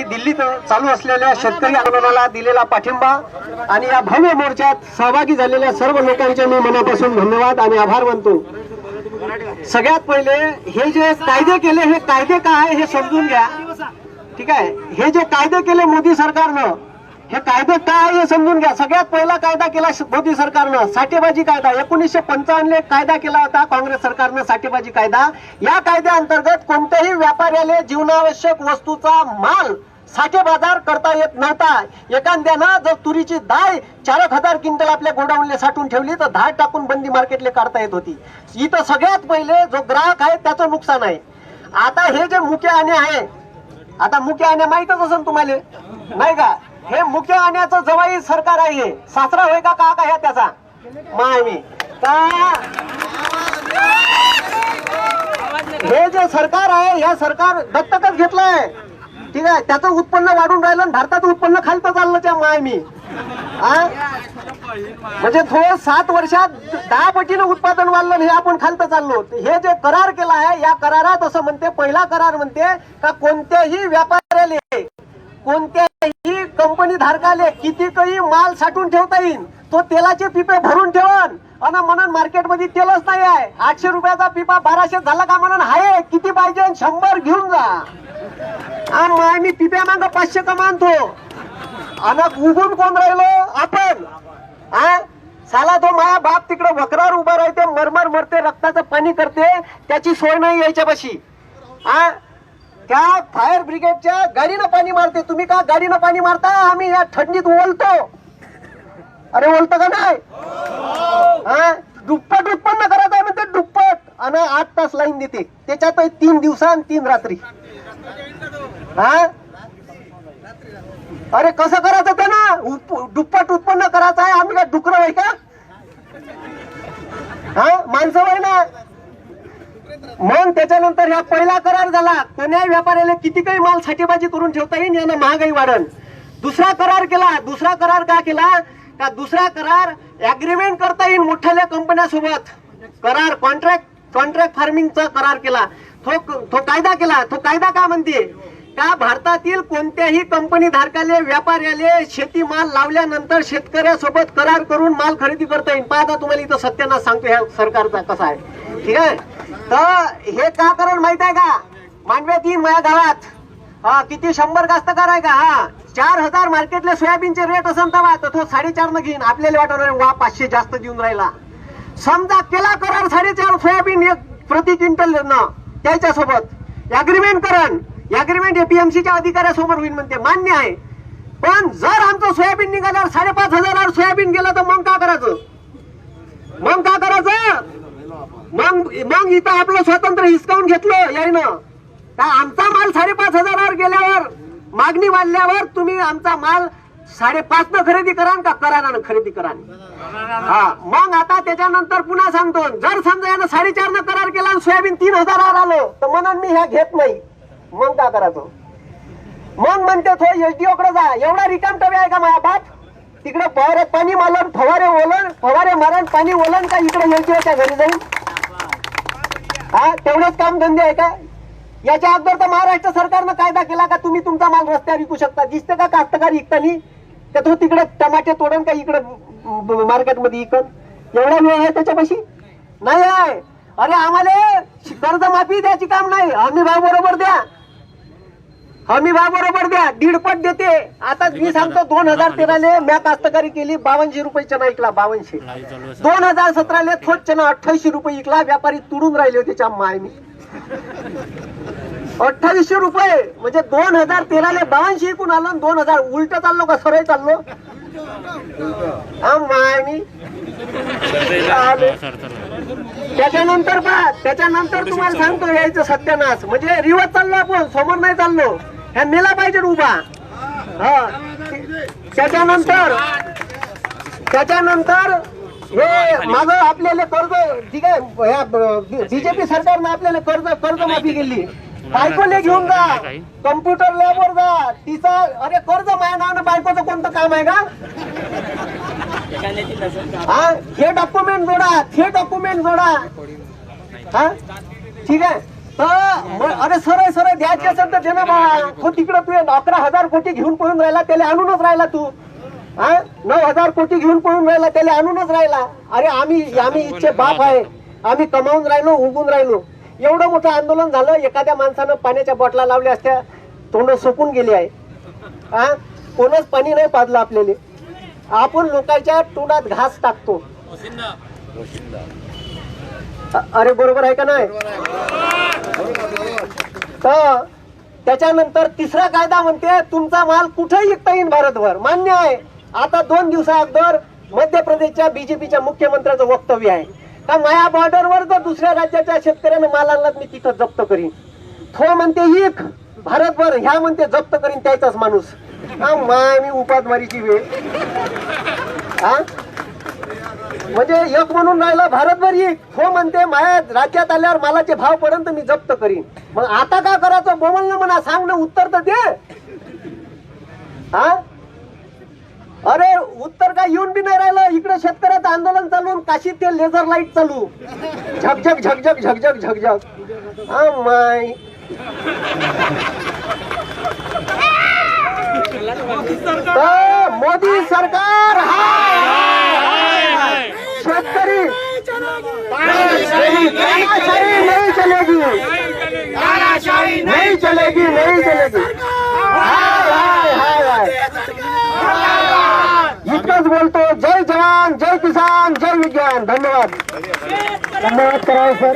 दिल्लीत चालू असलेल्या शेतकरी आंदोलनाला दिलेला पाठिंबा आणि या भव्य मोर्चात सहभागी झालेल्या सर्व लोकांचे मी मनापासून धन्यवाद आणि आभार मानतो। सगळ्यात पहिले हे जे कायदे केले हे कायदे काय हे समजून घ्या, ठीक आहे। हे जे कायदे केले मोदी सरकारनं हे कायदे काय हे समजून घ्या। सगळ्यात पहिला कायदा केला मोदी सरकारनं साठेबाजी कायदा, 1955 कायदा केला होता काँग्रेस सरकारनं साठेबाजी कायदा। या कायद्याअंतर्गत कोणत्याही व्यापाऱ्याला जीवनावश्यक वस्तूचा माल साठे बाजार करता येत नव्हता। एखाद्यानं जर तुरीची डाळ 4,000 क्विंटल आपल्या गोडाऊनला साठवून ठेवली तर 10 टाकून बंदी मार्केटला काढता येत होती। इथं सगळ्यात पहिले जो ग्राहक आहे त्याचं नुकसान आहे। आता हे जे मुख्य आणे आहे, आता मुख्य आणे माहितच असेल तुम्हाला, नाही का? हे मुख्य आण्याचं जवाई सरकार आहे, सासरा होय का काका ह्या त्याचा मामी का? हे जे सरकार आहे या सरकार दत्तकच घेतलंय, ठीक आहे। त्याचं उत्पन्न वाढून राहिलं आणि भारताचं उत्पन्न खालतं चाललं त्या मामी। म्हणजे थोडं 7 वर्षात 10 पटीनं उत्पादन वाढलं हे आपण खालतं चाललो। हे जे करार केला आहे या करारात असं म्हणते, पहिला करार म्हणते का कोणत्याही व्यापाऱ्याला कोणत्याही कंपनी धारकाले कितीकही माल साठवून ठेवता येईल, तो तेलाचे पिपे भरून ठेवन आणि म्हणून मार्केटमध्ये तेलच नाही आहे, 800 रुपयाचा पिपा 1200 झाला का म्हणून आहे, किती पाहिजे 100 घेऊन जा। मी पिप्या माग 500 कमानतो आणि उगून कोण राहिलो आपण? साला तो माया बाप तिकडे वक्रावर उभा राहते, मरमर मरते, रक्ताचं पाणी करते, त्याची सोय नाही यायच्यापाशी। त्या फायर ब्रिगेडच्या गाडीनं पाणी मारते, तुम्ही का गाडीनं पाणी मारता? आम्ही या थंडीत ओलतो, अरे ओलतो का नाही? दुप्पट उत्पन्न करायचं आहे म्हणते, दुप्पट, आणि 8 तास लाईन देते, त्याच्यात 3 दिवस आणि 3 रात्री। अरे कसं करायचं ते ना, दुप्पट उत्पन्न करायचं आहे, आम्ही काय डुकरं आहे का? माणसं आहे ना। मग त्याच्यानंतर ह्या पहिला करार झाला, कोण्याही व्यापाऱ्याला किती काही माल साठेबाजी करून ठेवता येईल, यानं महागाई वाढन। दुसरा करार केला, दुसरा करार का केला का? दुसरा करार अग्रीमेंट करता येईल मोठ्या कंपन्यासोबत, करार कॉन्ट्रॅक्ट फार्मिंगचा करार केला, तो कायदा केला। तो कायदा का म्हणते का भारतातील कोणत्याही कंपनी धारकाले व्यापाऱ्याले शेती माल लावल्यानंतर शेतकऱ्यासोबत करार करून माल खरेदी करता येईल। पाहता तुम्हाला इथं सत्यानाश सांगतो ह्या सरकारचा कसा आहे, ठीक आहे। तर हे का कारण माहित आहे का? मांडव्यात येईन माझ्या गावात किती 100 कास्तकार आहे का? 4000 मार्केटले सोयाबीनचे रेट असेल तेव्हा तर तो 4.5 न घेईन। आपल्याला वाटणार वा 500 जास्त देऊन राहिला। समजा केला करार 4.5 सोयाबीन प्रति क्विंटल न, त्याच्यासोबत अग्रीमेंट करण, अग्रीमेंट एपीएमसीच्या अधिकाऱ्यासमोर होईल म्हणते, मान्य आहे। पण जर आमचं सोयाबीन निघाल्यावर 5,500 सोयाबीन गेलं तर मग का करायचं? मग का करायचं? मग इथं आपलं स्वातंत्र्य हिसकावून घेतलं यायनं का? आमचा माल 5,500 गेल्यावर, मागणी वाढल्यावर तुम्ही आमचा माल 5.5 न खरेदी करान का करारानं खरेदी करान? मग आता त्याच्यानंतर पुन्हा सांगतो, जर समजा यानं 4.5 न करार केला आणि सोयाबीन 3,000 आलं तर म्हणून मी ह्या घेत नाही, मग का करायचं? मग म्हणते तो एसडीओ कडे जा, एवढा रिकाम टवे आहे का माझा बाप? तिकडे फवारे पाणी मालन, फवारे मारण, पाणी ओलन का इकडे एसडीओच्या घरी जाईल? तेवढेच काम धंदे आहे का? याच्या अगोदर तर महाराष्ट्र सरकारनं कायदा केला का तुम्ही तुमचा माल रस्त्यावर विकू शकता। दिसते का कास्तकार विकतानी? तर तो तिकडे टमाटे तोडन का इकडे मार्केटमध्ये विकन? एवढा वेळ आहे त्याच्यापाशी? नाही आहे। अरे आम्हाला कर्जमाफी द्यायची काम नाही, हमी भाव बरोबर द्या, हमी भाव बरोबर द्या, 1.5 देते। आता मी सांगतो 2013 म्या कास्तकारी केली 52 रुपये चना विकला, 52। 2017 थोच चना 28 रुपये विकला, व्यापारी तुडून राहिले होते च्या मायनी 28 रुपये। म्हणजे 2013 52 विकून आलं, 2000 उलट चाललो का सरळ चाललो? मायनी त्याच्यानंतर तुम्हाला सांगतो यायचं सत्यानाश, म्हणजे रिवर्स चाललो आपण, समोर नाही चाललो, ह्या नेला पाहिजे उभा। त्याच्यानंतर हे माझं आपल्याला कर्ज, ठीक आहे, बीजेपी सरकारनं आपल्याला कर्जमाफी केली। बायकोले घेऊन जा, कम्प्युटर लॅबवर जा, तिचा अरे कर्ज माझ्या नावानं, बायकोचं कोणतं काम आहे का? हे डॉक्युमेंट जोडा, ठीक आहे। अरे सरळ द्यायचे असेल तर दे ना बा. तो तिकडं तू 11,000 कोटी घेऊन पळून राहिला, त्याला आणूनच राहिला तू. 9,000 कोटी घेऊन पळून राहिला, त्याला आणूनच राहिला. अरे आम्ही इच्छे बाप आहे, आम्ही कमावून राहिलो, उगून राहिलो. एवढं मोठं आंदोलन झालं, एखाद्या माणसानं पाण्याच्या बॉटला लावल्या असत्या, तोंड सुकून गेली आहे. कोणच पाणी नाही पाजलं आपल्याला. आपण लोकांच्या तोंडात घास टाकतो. अरे बरोबर आहे का नाही? तर त्याच्यानंतर तिसरा कायदा म्हणते तुमचा माल कुठेही विकता येईल भारतभर. मान्य आहे. आता 2 दिवसाअगोदर मध्य प्रदेशच्या बीजेपीच्या मुख्यमंत्र्याचं वक्तव्य आहे का माया बॉर्डरवर जर दुसऱ्या राज्याच्या शेतकऱ्यानं माल आणला मी तिथं जप्त करीन. तो म्हणते एक भारतभर, ह्या म्हणते जप्त करीन त्याचाच माणूस. माय मी उपासमारीची वेळ. म्हणजे एक म्हणून राहिला भारतभर एक, हो म्हणते माझ्या राज्यात आल्यावर मालाचे भाव पर्यंत मी जप्त करीन. मग आता का करायचं बोमल म्हणा, सांग ना, उत्तर तर दे. अरे उत्तर काय येऊन बी नाही राहिलं. इकडे शेतकऱ्याचं आंदोलन चालून काशीत ते लेझर लाईट चालू, झकझक झकझक झकझक झकझक. माय मोदी सरकार शेतकरी नहीं चलेगी, नहीं चलेगी, नहीं चलेगी. इतकंच बोलतो. जय जवान, जय किसान, जय विज्ञान. धन्यवाद. धन्यवाद करावं सर.